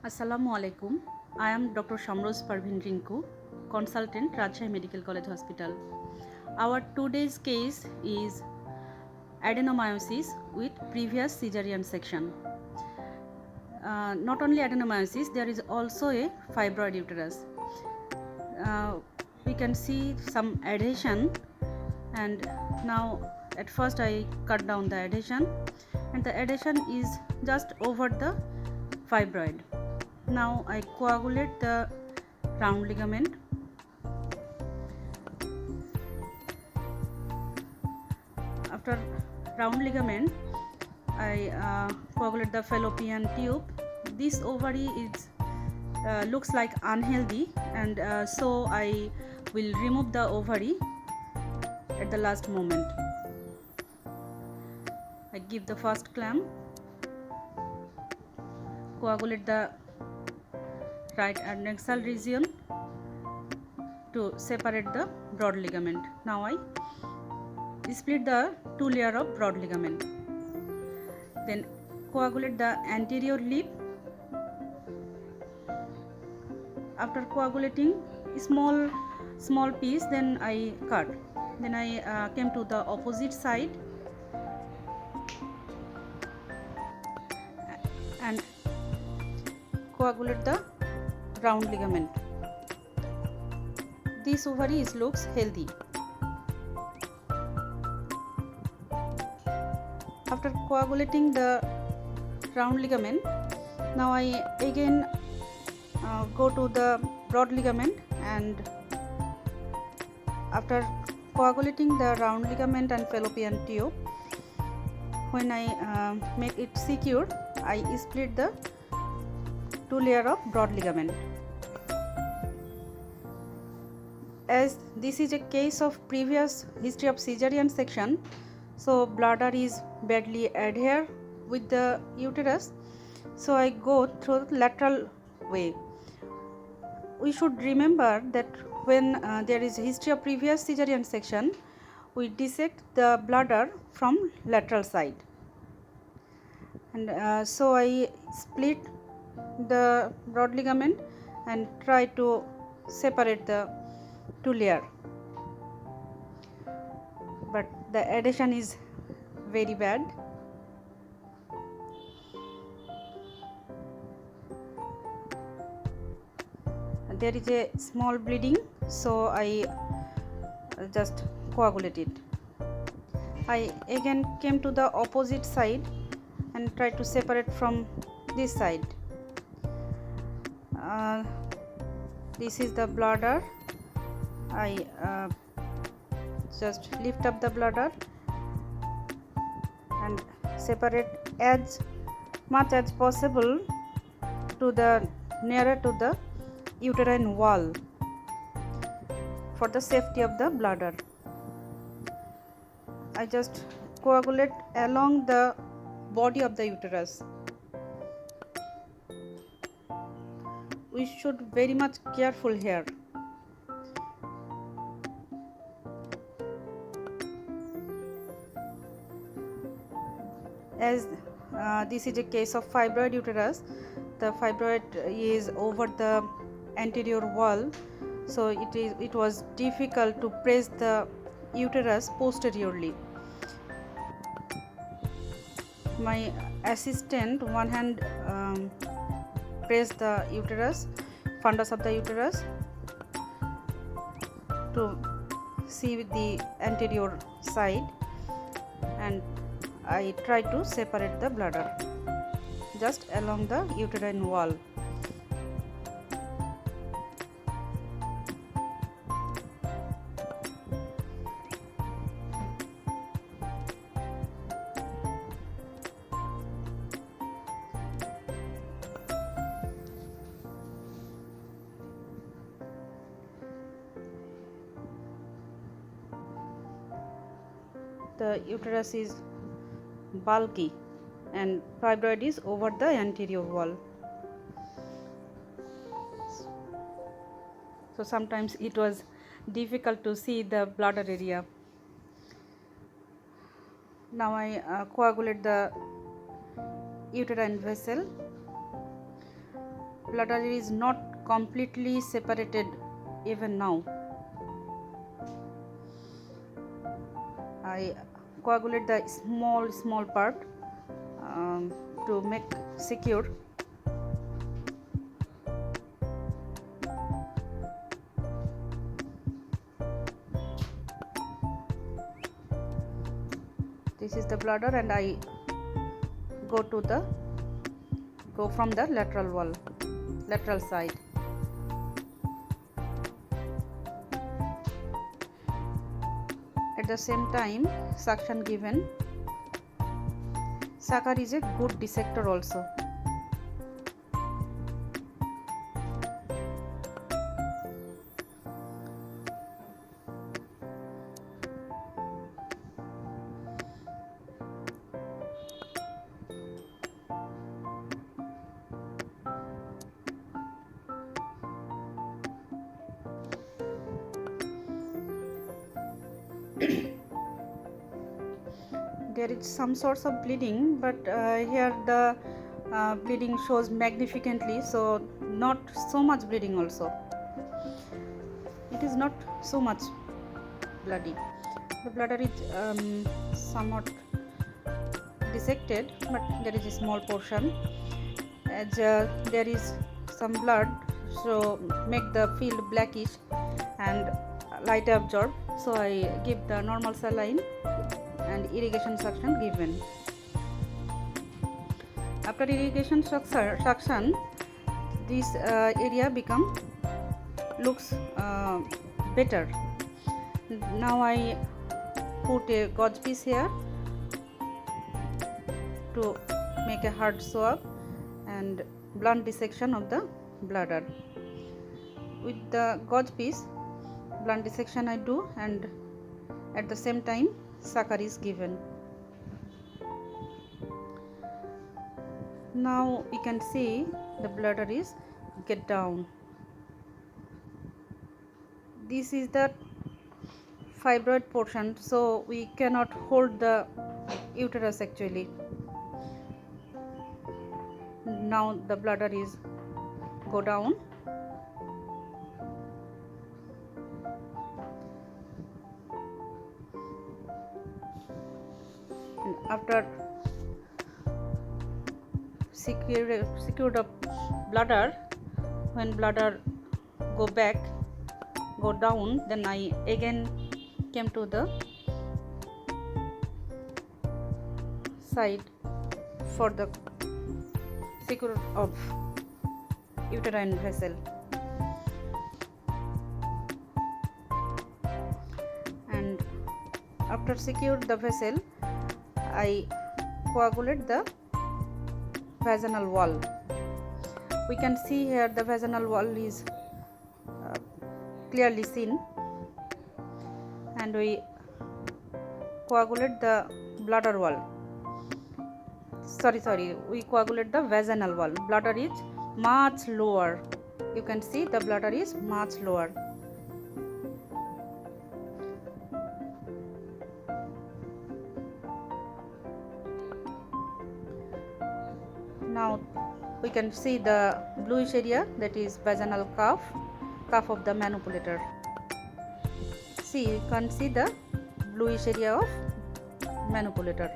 Assalamu alaikum. I am Dr. Rose Pervin Rinku, consultant, Rajshahi Medical College Hospital. Our today's case is adenomyosis with previous Caesarean section. Not only adenomyosis, there is also a fibroid uterus. We can see some adhesion, and now at first I cut down the adhesion, and the adhesion is just over the fibroid. Now I coagulate the round ligament. After round ligament, I coagulate the fallopian tube. This ovary is looks like unhealthy, and so I will remove the ovary at the last moment. I give the first clamp, coagulate the right adnexal region to separate the broad ligament. Now I split the two layers of broad ligament. Then coagulate the anterior lip. After coagulating small piece, then I cut. Then I came to the opposite side and coagulate the round ligament. This ovary looks healthy. After coagulating the round ligament, now I again go to the broad ligament, and after coagulating the round ligament and fallopian tube, when I make it secure, I split the two layers of broad ligament. As this is a case of previous history of Caesarean section, so bladder is badly adhered with the uterus, so I go through the lateral way. We should remember that when there is a history of previous Caesarean section, we dissect the bladder from lateral side, and so I split the broad ligament and try to separate the two layers, but the adhesion is very bad. There is a small bleeding, so I just coagulate it. I again came to the opposite side and try to separate from this side. This is the bladder. I just lift up the bladder and separate as much as possible to the nearer to the uterine wall for the safety of the bladder. I just coagulate along the body of the uterus. We should very much careful here. As this is a case of fibroid uterus, the fibroid is over the anterior wall, so it was difficult to press the uterus posteriorly. My assistant one hand press the uterus, fundus of the uterus, to see the anterior side, and I try to separate the bladder just along the uterine wall. The uterus is bulky and fibroid is over the anterior wall, so sometimes it was difficult to see the bladder area. Now I coagulate the uterine vessel bladder is not completely separated even now. I coagulate the small part to make secure. This is the bladder, and I go from the lateral side. At the same time, suction given. Sucker is a good dissector also. There is some sorts of bleeding, but here the bleeding shows magnificently, so not so much bleeding also. It is not so much bloody. The bladder is somewhat dissected, but there is a small portion. As there is some blood, so make the field blackish and light absorb. So I give the normal saline and irrigation suction given. After irrigation suction, this area looks better. Now I put a gauze piece here to make a hard swab and blunt dissection of the bladder. With the gauze piece, blunt dissection I do, and at the same time sucker is given. Now we can see the bladder is get down. This is the fibroid portion, so we cannot hold the uterus actually. Now the bladder is go down. And after secure the bladder, when bladder go down, then I again came to the side for the secure of uterine vessel. And after secure the vessel, I coagulate the vaginal wall. We can see here the vaginal wall is clearly seen, and we coagulate the bladder wall. We coagulate the vaginal wall. Bladder is much lower. You can see the bladder is much lower. Now we can see the bluish area, that is vaginal cuff of the manipulator. See, you can see the bluish area of manipulator.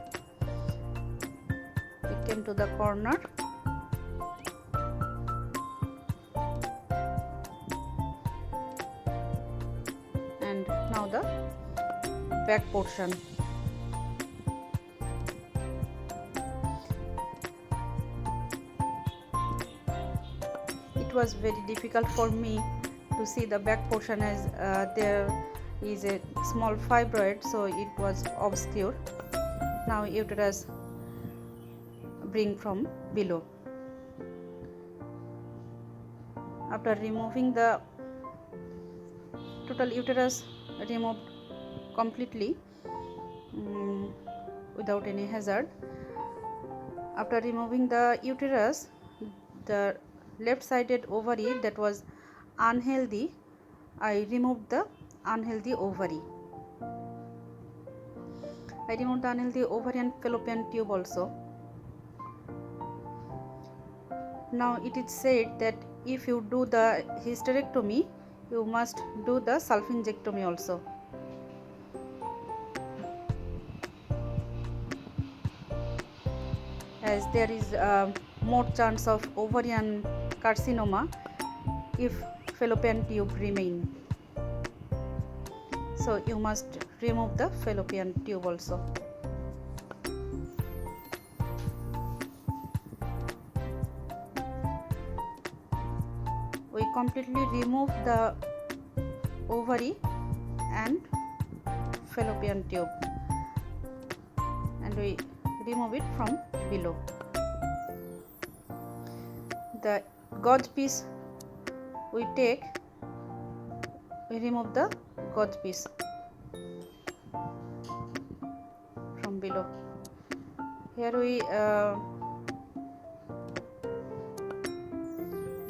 We came to the corner. And now the back portion. It was very difficult for me to see the back portion, as there is a small fibroid, so it was obscure. Now uterus bring from below. After removing the total uterus removed completely without any hazard. After removing the uterus, the left-sided ovary that was unhealthy, I removed the unhealthy ovary. I removed the unhealthy ovary and fallopian tube also. Now it is said that if you do the hysterectomy, you must do the salpingectomy also. As there is more chance of ovarian carcinoma if fallopian tube remain. So you must remove the fallopian tube also. We completely remove the ovary and fallopian tube and we remove it from below. The gauze piece we take, we remove the gauze piece from below. Here we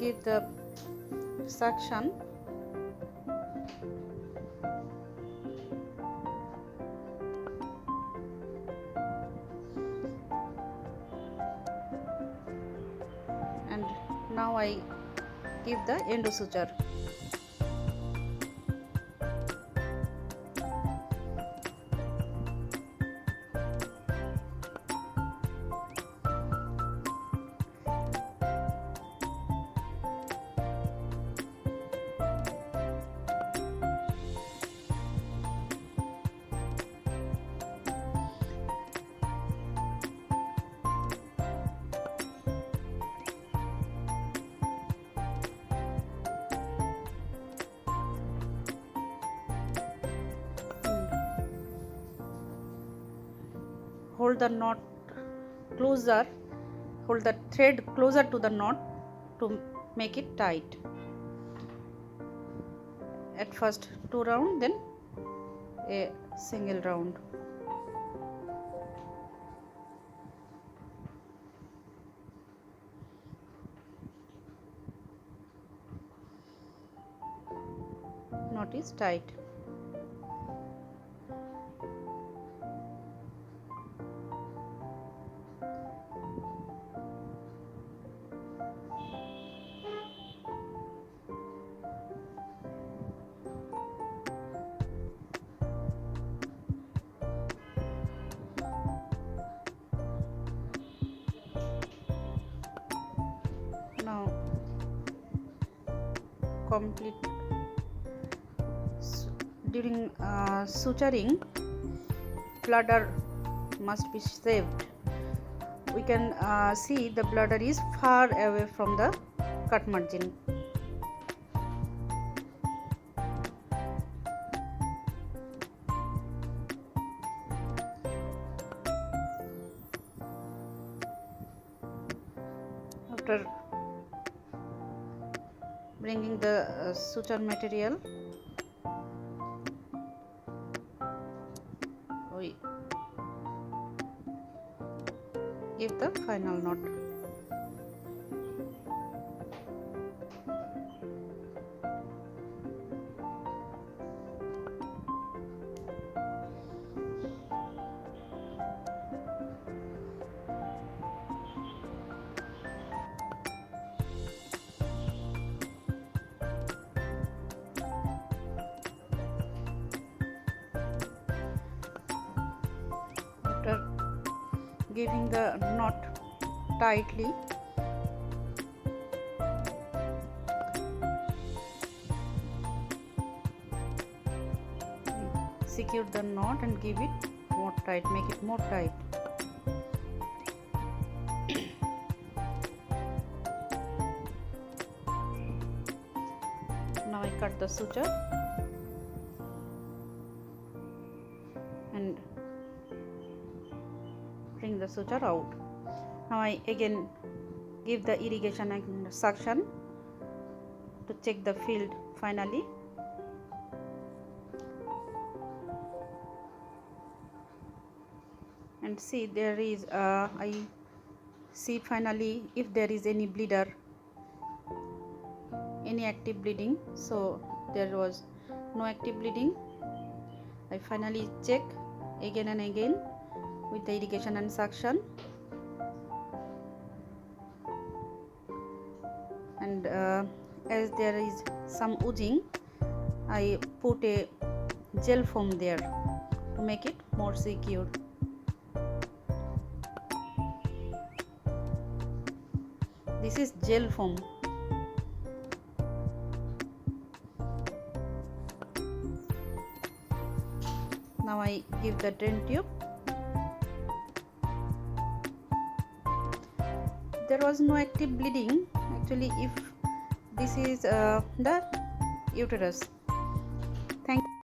give the suction and now I give the endosuture. Hold the knot closer, hold the thread closer to the knot to make it tight. At first 2 rounds, then a single round. Knot is tight. Now complete during suturing, bladder must be saved. We can see the bladder is far away from the cut margin. After bringing the suture material, we give the final knot. After giving the knot tightly, secure the knot and give it more tight, make it more tight. Now I cut the suture and bring the suture out. Now I again give the irrigation and suction to check the field finally. And see, there is I see finally if there is any bleeder, any active bleeding. So there was no active bleeding. I finally check again and again with the irrigation and suction. and as there is some oozing, I put a gel foam there to make it more secure. This is gel foam. Now I give the drain tube. There was no active bleeding actually if this is the uterus.